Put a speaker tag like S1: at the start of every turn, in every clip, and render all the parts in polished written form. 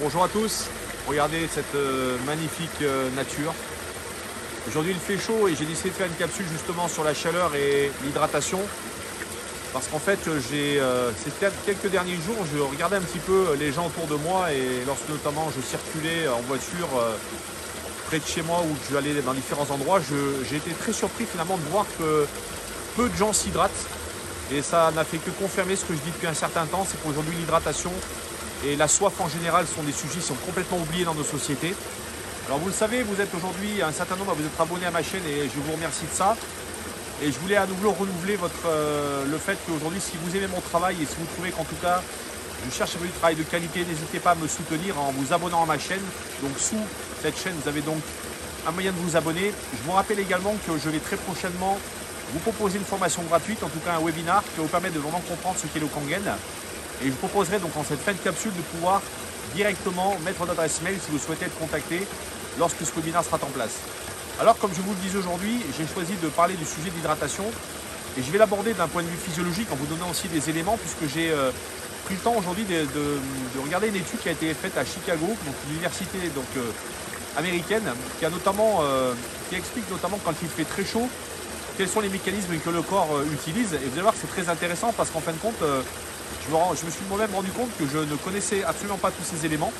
S1: Bonjour à tous, regardez cette magnifique nature. Aujourd'hui il fait chaud et j'ai décidé de faire une capsule justement sur la chaleur et l'hydratation. Parce qu'en fait, ces quelques derniers jours, je regardais un petit peu les gens autour de moi et lorsque notamment je circulais en voiture près de chez moi ou que je allais dans différents endroits, j'ai été très surpris finalement de voir que peu de gens s'hydratent. Et ça n'a fait que confirmer ce que je dis depuis un certain temps, c'est qu'aujourd'hui l'hydratation et la soif en général sont des sujets qui sont complètement oubliés dans nos sociétés. Alors vous le savez, vous êtes aujourd'hui un certain nombre à vous être abonnés à ma chaîne et je vous remercie de ça. Et je voulais à nouveau renouveler le fait qu'aujourd'hui, si vous aimez mon travail et si vous trouvez qu'en tout cas, je cherche à faire du travail de qualité, n'hésitez pas à me soutenir en vous abonnant à ma chaîne. Donc sous cette chaîne, vous avez donc un moyen de vous abonner. Je vous rappelle également que je vais très prochainement vous proposer une formation gratuite, en tout cas un webinar qui va vous permettre de vraiment comprendre ce qu'est le Kangen. Et je vous proposerai donc en cette fin de capsule de pouvoir directement mettre votre adresse mail si vous souhaitez être contacté lorsque ce webinaire sera en place. Alors comme je vous le disais aujourd'hui, j'ai choisi de parler du sujet de l'hydratation et je vais l'aborder d'un point de vue physiologique en vous donnant aussi des éléments puisque j'ai pris le temps aujourd'hui de regarder une étude qui a été faite à Chicago, donc une université américaine, qui explique notamment quand il fait très chaud, quels sont les mécanismes que le corps utilise. Et vous allez voir que c'est très intéressant parce qu'en fin de compte, je me suis moi-même rendu compte que je ne connaissais absolument pas tous ces éléments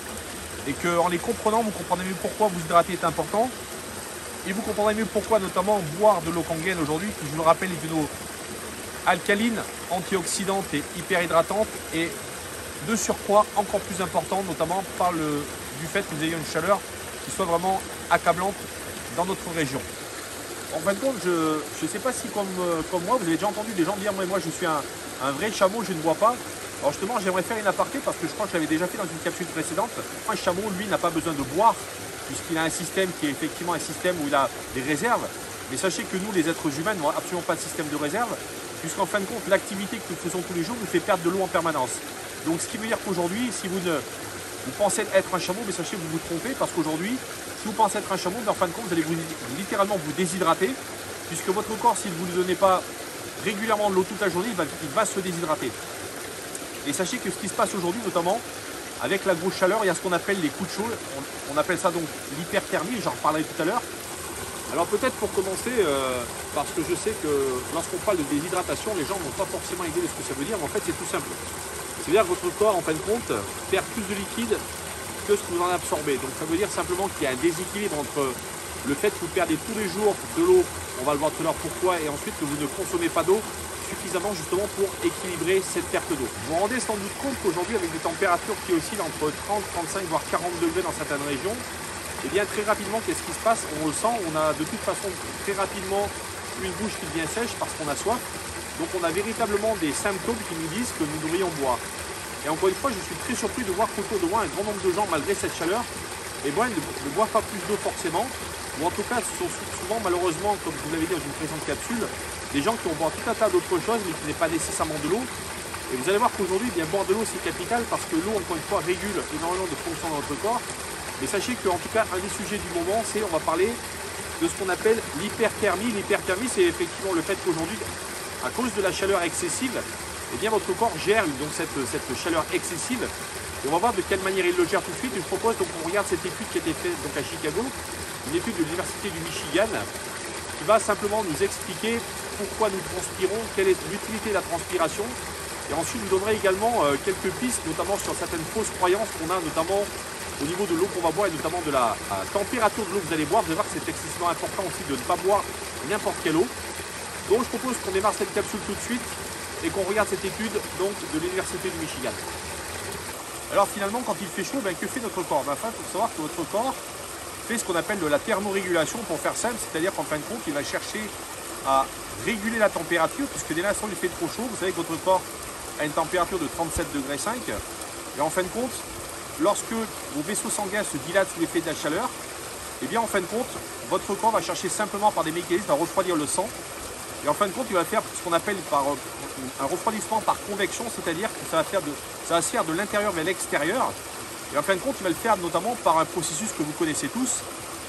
S1: et qu'en les comprenant, vous comprenez mieux pourquoi vous hydrater est important. Et vous comprendrez mieux pourquoi notamment boire de l'eau Kangen aujourd'hui, qui je vous le rappelle est une eau alcaline, antioxydante et hyper hydratante et de surcroît encore plus importante, notamment du fait que vous ayez une chaleur qui soit vraiment accablante dans notre région. En fin de compte, je ne sais pas si comme moi, vous avez déjà entendu des gens dire moi je suis un vrai chameau, je ne bois pas. Alors justement, j'aimerais faire une aparté parce que je crois que je l'avais déjà fait dans une capsule précédente. Un chameau, lui, n'a pas besoin de boire puisqu'il a un système qui est effectivement un système où il a des réserves. Mais sachez que nous, les êtres humains, n'avons absolument pas de système de réserve, puisqu'en fin de compte, l'activité que nous faisons tous les jours nous fait perdre de l'eau en permanence. Donc ce qui veut dire qu'aujourd'hui, si vous pensez être un chameau, mais sachez que vous vous trompez, parce qu'aujourd'hui, si vous pensez être un chameau, en fin de compte, vous allez littéralement vous déshydrater, puisque votre corps, si vous ne lui donnez pas régulièrement de l'eau toute la journée, il va se déshydrater. Et sachez que ce qui se passe aujourd'hui, notamment, avec la grosse chaleur, il y a ce qu'on appelle les coups de chaud. On appelle ça donc l'hyperthermie, j'en reparlerai tout à l'heure. Alors peut-être pour commencer, parce que je sais que lorsqu'on parle de déshydratation, les gens n'ont pas forcément idée de ce que ça veut dire, mais en fait c'est tout simple. C'est-à-dire que votre corps, en fin de compte, perd plus de liquide que ce que vous en absorbez. Donc ça veut dire simplement qu'il y a un déséquilibre entre le fait que vous perdez tous les jours de l'eau, on va le voir tout à l'heure pourquoi, et ensuite que vous ne consommez pas d'eau suffisamment justement pour équilibrer cette perte d'eau. Vous vous rendez sans doute compte qu'aujourd'hui avec des températures qui oscillent entre 30, 35 voire 40 degrés dans certaines régions, et bien très rapidement qu'est-ce qui se passe? On le sent, on a de toute façon très rapidement une bouche qui devient sèche parce qu'on a soif. Donc on a véritablement des symptômes qui nous disent que nous devrions boire. Et encore une fois, je suis très surpris de voir qu'autour de moi un grand nombre de gens, malgré cette chaleur, ne boivent pas plus d'eau forcément. Ou en tout cas, ce sont souvent malheureusement, comme je vous l'avais dit dans une précédente capsule, des gens qui ont boire tout un tas d'autres choses, mais qui n'est pas nécessairement de l'eau. Et vous allez voir qu'aujourd'hui, bien boire de l'eau, c'est capital, parce que l'eau, encore une fois, régule énormément de fonctions dans notre corps. Mais sachez qu'en tout cas, un des sujets du moment, on va parler de ce qu'on appelle l'hyperthermie. L'hyperthermie, c'est effectivement le fait qu'aujourd'hui, à cause de la chaleur excessive, eh bien, votre corps gère donc cette chaleur excessive. Et on va voir de quelle manière il le gère tout de suite. Et je propose donc qu'on regarde cette étude qui a été faite donc à Chicago, une étude de l'université du Michigan, qui va simplement nous expliquer pourquoi nous transpirons, quelle est l'utilité de la transpiration. Et ensuite, je vous donnerai également quelques pistes, notamment sur certaines fausses croyances qu'on a, notamment au niveau de l'eau qu'on va boire et notamment de la température de l'eau que vous allez boire. Vous allez voir que c'est excessivement important aussi de ne pas boire n'importe quelle eau. Donc je propose qu'on démarre cette capsule tout de suite et qu'on regarde cette étude donc, de l'université du Michigan. Alors finalement, quand il fait chaud, que fait notre corps? Il faut savoir que votre corps fait ce qu'on appelle de la thermorégulation, pour faire simple, c'est-à-dire qu'en fin de compte, il va chercher à réguler la température, puisque dès l'instant où il fait trop chaud, vous savez que votre corps a une température de 37,5 degrés. Et en fin de compte, lorsque vos vaisseaux sanguins se dilatent sous l'effet de la chaleur, et bien en fin de compte, votre corps va chercher simplement par des mécanismes à refroidir le sang. Et en fin de compte, il va faire ce qu'on appelle un refroidissement par convection, c'est-à-dire que ça va se faire de l'intérieur vers l'extérieur. Et en fin de compte, il va le faire notamment par un processus que vous connaissez tous.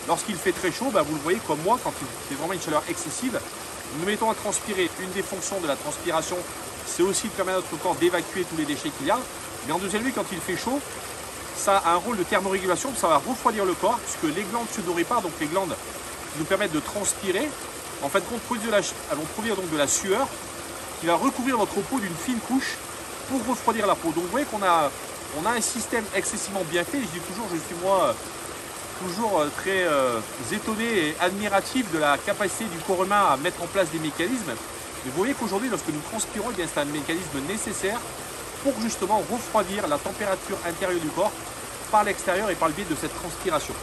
S1: Lorsqu'il fait très chaud, vous le voyez comme moi, quand il fait vraiment une chaleur excessive, nous nous mettons à transpirer. Une des fonctions de la transpiration, c'est aussi de permettre à notre corps d'évacuer tous les déchets qu'il y a. Mais en deuxième lieu, quand il fait chaud, ça a un rôle de thermorégulation, ça va refroidir le corps, puisque les glandes sudoripares, donc les glandes qui nous permettent de transpirer, en fait, elles vont produire donc de la sueur qui va recouvrir votre peau d'une fine couche pour refroidir la peau. Donc vous voyez qu'on a un système excessivement bien fait. Je dis toujours, je suis moi toujours très étonné et admiratif de la capacité du corps humain à mettre en place des mécanismes. Et vous voyez qu'aujourd'hui, lorsque nous transpirons, eh c'est un mécanisme nécessaire pour justement refroidir la température intérieure du corps par l'extérieur et par le biais de cette transpiration.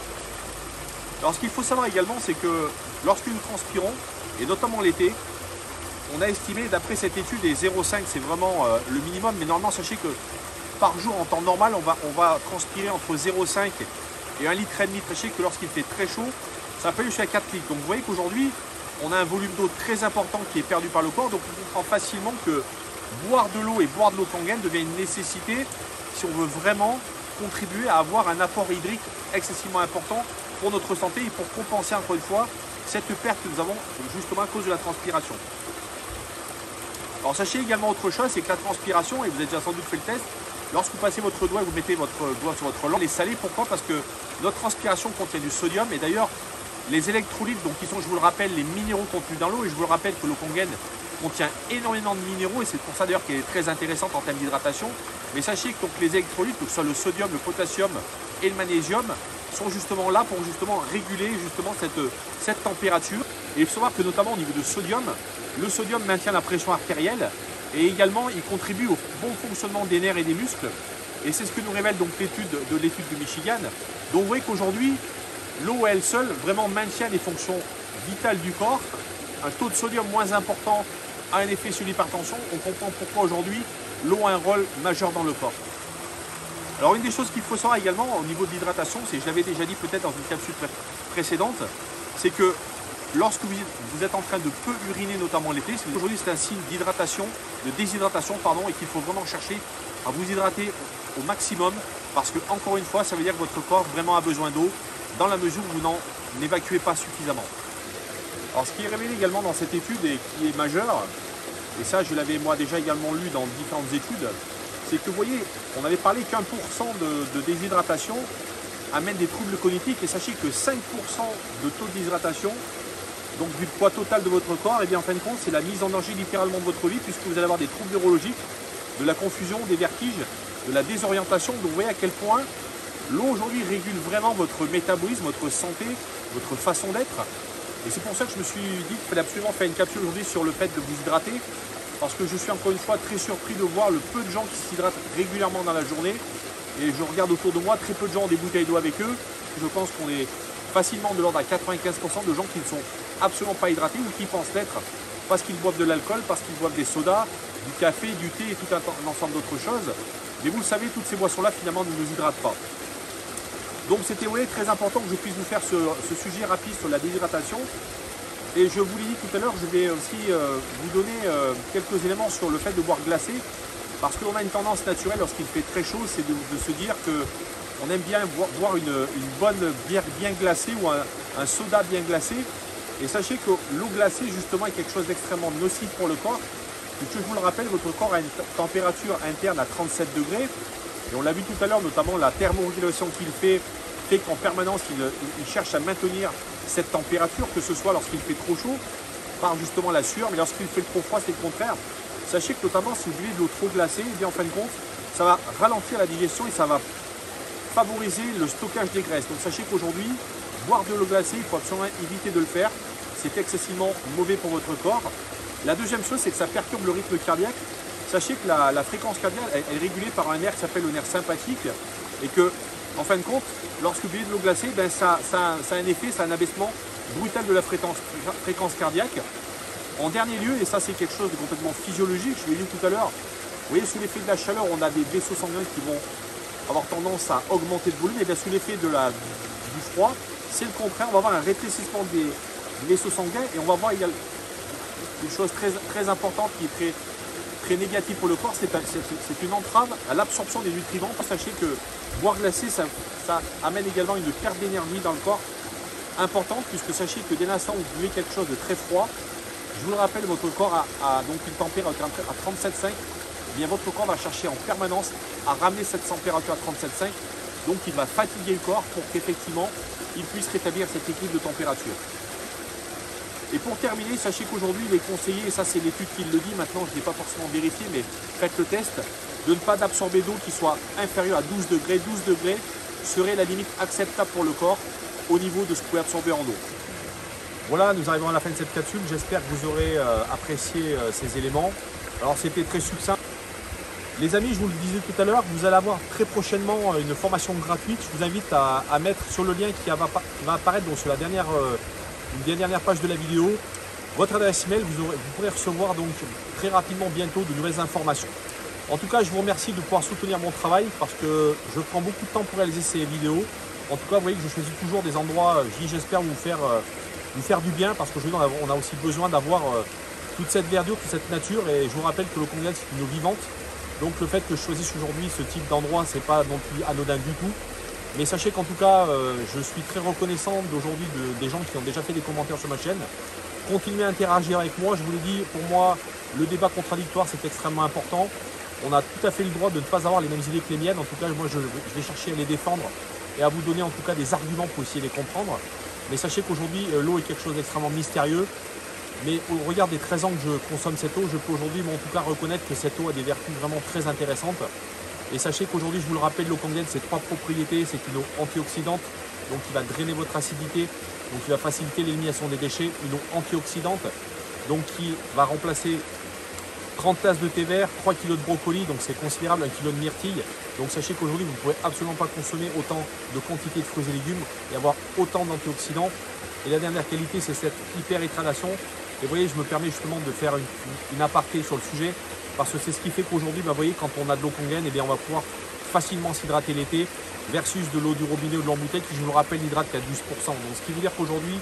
S1: Alors ce qu'il faut savoir également, c'est que lorsque nous transpirons, et notamment l'été, on a estimé, d'après cette étude, les 0,5 c'est vraiment le minimum, mais normalement sachez que par jour en temps normal, on va transpirer entre 0,5 et 1,5 litre. Sachez que lorsqu'il fait très chaud, ça peut aller jusqu'à 4 litres. Donc vous voyez qu'aujourd'hui, on a un volume d'eau très important qui est perdu par le corps, donc on comprend facilement que boire de l'eau et boire de l'eau Kangen devient une nécessité si on veut vraiment contribuer à avoir un apport hydrique excessivement important pour notre santé et pour compenser encore une fois cette perte que nous avons justement à cause de la transpiration. Alors sachez également autre chose, c'est que la transpiration, et vous avez déjà sans doute fait le test, lorsque vous passez votre doigt et vous mettez votre doigt sur votre langue, elle est salée. Pourquoi? Parce que notre transpiration contient du sodium, et d'ailleurs les électrolytes, donc qui sont, je vous le rappelle, les minéraux contenus dans l'eau, et je vous le rappelle que l'eau Kangen contient énormément de minéraux, et c'est pour ça d'ailleurs qu'elle est très intéressante en termes d'hydratation. Mais sachez que donc, les électrolytes, que ce soit le sodium, le potassium et le magnésium, sont justement là pour justement réguler justement cette température. Et il faut savoir que notamment au niveau du sodium, le sodium maintient la pression artérielle et également il contribue au bon fonctionnement des nerfs et des muscles. Et c'est ce que nous révèle donc l'étude de Michigan. Donc vous voyez qu'aujourd'hui, l'eau à elle seule vraiment maintient les fonctions vitales du corps. Un taux de sodium moins important a un effet sur l'hypertension. On comprend pourquoi aujourd'hui l'eau a un rôle majeur dans le corps. Alors une des choses qu'il faut savoir également au niveau de l'hydratation, c'est, je l'avais déjà dit peut-être dans une capsule précédente, c'est que lorsque vous êtes en train de peu uriner, notamment l'été, aujourd'hui c'est un signe d'hydratation, de déshydratation, pardon, et qu'il faut vraiment chercher à vous hydrater au maximum, parce que encore une fois, ça veut dire que votre corps vraiment a besoin d'eau, dans la mesure où vous n'en évacuez pas suffisamment. Alors ce qui est révélé également dans cette étude et qui est majeur, et ça je l'avais moi déjà également lu dans différentes études, c'est que vous voyez, on avait parlé qu'1% de déshydratation amène des troubles cognitifs, et sachez que 5% de taux de déshydratation, donc du poids total de votre corps, et bien en fin de compte c'est la mise en danger littéralement de votre vie, puisque vous allez avoir des troubles neurologiques, de la confusion, des vertiges, de la désorientation. Donc vous voyez à quel point l'eau aujourd'hui régule vraiment votre métabolisme, votre santé, votre façon d'être. Et c'est pour ça que je me suis dit qu'il fallait absolument faire une capsule aujourd'hui sur le fait de vous hydrater, parce que je suis encore une fois très surpris de voir le peu de gens qui s'hydratent régulièrement dans la journée. Et je regarde autour de moi, très peu de gens ont des bouteilles d'eau avec eux. Je pense qu'on est facilement de l'ordre à 95% de gens qui ne sont absolument pas hydratés ou qui pensent l'être parce qu'ils boivent de l'alcool, parce qu'ils boivent des sodas, du café, du thé et tout un ensemble d'autres choses. Mais vous le savez, toutes ces boissons-là finalement ne nous hydratent pas. Donc c'était très important que je puisse vous faire ce sujet rapide sur la déshydratation. Et je vous l'ai dit tout à l'heure, je vais aussi vous donner quelques éléments sur le fait de boire glacé. Parce qu'on a une tendance naturelle lorsqu'il fait très chaud, c'est de se dire qu'on aime bien boire une bonne bière bien glacée ou un soda bien glacé. Et sachez que l'eau glacée justement est quelque chose d'extrêmement nocif pour le corps. Puisque je vous le rappelle, votre corps a une température interne à 37 degrés. Et on l'a vu tout à l'heure, notamment la thermorégulation qu'il fait qu'en permanence il cherche à maintenir cette température, que ce soit lorsqu'il fait trop chaud, par justement la sueur, mais lorsqu'il fait trop froid, c'est le contraire. Sachez que notamment si vous buvez de l'eau trop glacée, eh bien en fin de compte, ça va ralentir la digestion et ça va favoriser le stockage des graisses. Donc sachez qu'aujourd'hui, boire de l'eau glacée, il faut absolument éviter de le faire. C'est excessivement mauvais pour votre corps. La deuxième chose, c'est que ça perturbe le rythme cardiaque. Sachez que la fréquence cardiaque est régulée par un nerf qui s'appelle le nerf sympathique et que, en fin de compte, lorsque vous buvez de l'eau glacée, ben ça a un effet, c'est un abaissement brutal de la fréquence cardiaque. En dernier lieu, et ça c'est quelque chose de complètement physiologique, je l'ai dit tout à l'heure, vous voyez sous l'effet de la chaleur, on a des vaisseaux sanguins qui vont avoir tendance à augmenter de volume, et bien sous l'effet du froid, c'est le contraire, on va avoir un rétrécissement des vaisseaux sanguins et on va voir également une chose très importante qui est très négative pour le corps, c'est une entrave à l'absorption des nutriments. Sachez que boire glacé, ça amène également une perte d'énergie dans le corps importante, puisque sachez que dès l'instant où vous buvez quelque chose de très froid, je vous le rappelle, votre corps a donc une température à 37,5. Eh bien, votre corps va chercher en permanence à ramener cette température à 37,5 Donc il va fatiguer le corps pour qu'effectivement il puisse rétablir cet équilibre de température. Et pour terminer, sachez qu'aujourd'hui il est conseillé, et ça c'est l'étude qui le dit, maintenant je ne l'ai pas forcément vérifié, mais faites le test, de ne pas absorber d'eau qui soit inférieure à 12 degrés. 12 degrés serait la limite acceptable pour le corps au niveau de ce que vous pouvez absorber en eau. Voilà, nous arrivons à la fin de cette capsule. J'espère que vous aurez apprécié ces éléments. Alors c'était très succinct. Les amis, je vous le disais tout à l'heure, vous allez avoir très prochainement une formation gratuite. Je vous invite à mettre sur le lien qui va apparaître donc sur la dernière page de la vidéo votre adresse email. Vous pourrez recevoir donc très rapidement bientôt de nouvelles informations. En tout cas, je vous remercie de pouvoir soutenir mon travail parce que je prends beaucoup de temps pour réaliser ces vidéos. En tout cas, vous voyez que je choisis toujours des endroits, j'espère vous faire du bien parce qu'aujourd'hui, on a aussi besoin d'avoir toute cette verdure, toute cette nature. Et je vous rappelle que le Conguel, c'est une eau vivante. Donc le fait que je choisisse aujourd'hui ce type d'endroit, c'est pas non plus anodin du tout. Mais sachez qu'en tout cas, je suis très reconnaissant d'aujourd'hui des gens qui ont déjà fait des commentaires sur ma chaîne. Continuez à interagir avec moi. Je vous l'ai dit, pour moi, le débat contradictoire, c'est extrêmement important. On a tout à fait le droit de ne pas avoir les mêmes idées que les miennes. En tout cas, moi, je vais chercher à les défendre et à vous donner en tout cas des arguments pour essayer de les comprendre. Mais sachez qu'aujourd'hui, l'eau est quelque chose d'extrêmement mystérieux. Mais au regard des 13 ans que je consomme cette eau, je peux aujourd'hui en tout cas reconnaître que cette eau a des vertus vraiment très intéressantes. Et sachez qu'aujourd'hui, je vous le rappelle, l'eau Conguel, c'est 3 propriétés. C'est une eau antioxydante, donc qui va drainer votre acidité, donc qui va faciliter l'élimination des déchets. Une eau antioxydante, donc qui va remplacer 30 tasses de thé vert, 3 kg de brocoli, donc c'est considérable, 1 kg de myrtille. Donc sachez qu'aujourd'hui, vous ne pouvez absolument pas consommer autant de quantité de fruits et légumes et avoir autant d'antioxydants. Et la dernière qualité, c'est cette hyper-hydratation. Et vous voyez, je me permets justement de faire une aparté sur le sujet, parce que c'est ce qui fait qu'aujourd'hui, vous voyez, quand on a de l'eau Conguel, eh bien, on va pouvoir facilement s'hydrater l'été, versus de l'eau du robinet ou de l'embouteille, qui, je vous le rappelle, n'hydrate qu'à 12%. Donc ce qui veut dire qu'aujourd'hui,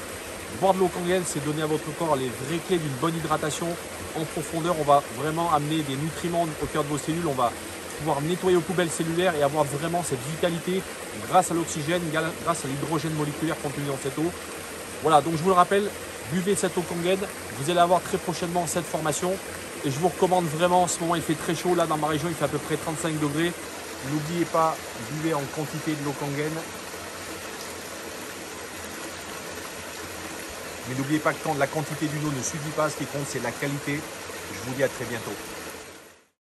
S1: boire de l'eau Conguel, c'est donner à votre corps les vraies clés d'une bonne hydratation en profondeur. On va vraiment amener des nutriments au cœur de vos cellules, on va pouvoir nettoyer aux poubelles cellulaires et avoir vraiment cette vitalité grâce à l'oxygène, grâce à l'hydrogène moléculaire contenu dans cette eau. Voilà, donc je vous le rappelle, buvez cette eau Conguel, vous allez avoir très prochainement cette formation et je vous recommande vraiment, en ce moment il fait très chaud, là dans ma région il fait à peu près 35 degrés. N'oubliez pas, buvez en quantité de l'eau Conguel. Mais n'oubliez pas que quand la quantité d'une eau ne suffit pas, ce qui compte c'est la qualité. Je vous dis à très bientôt.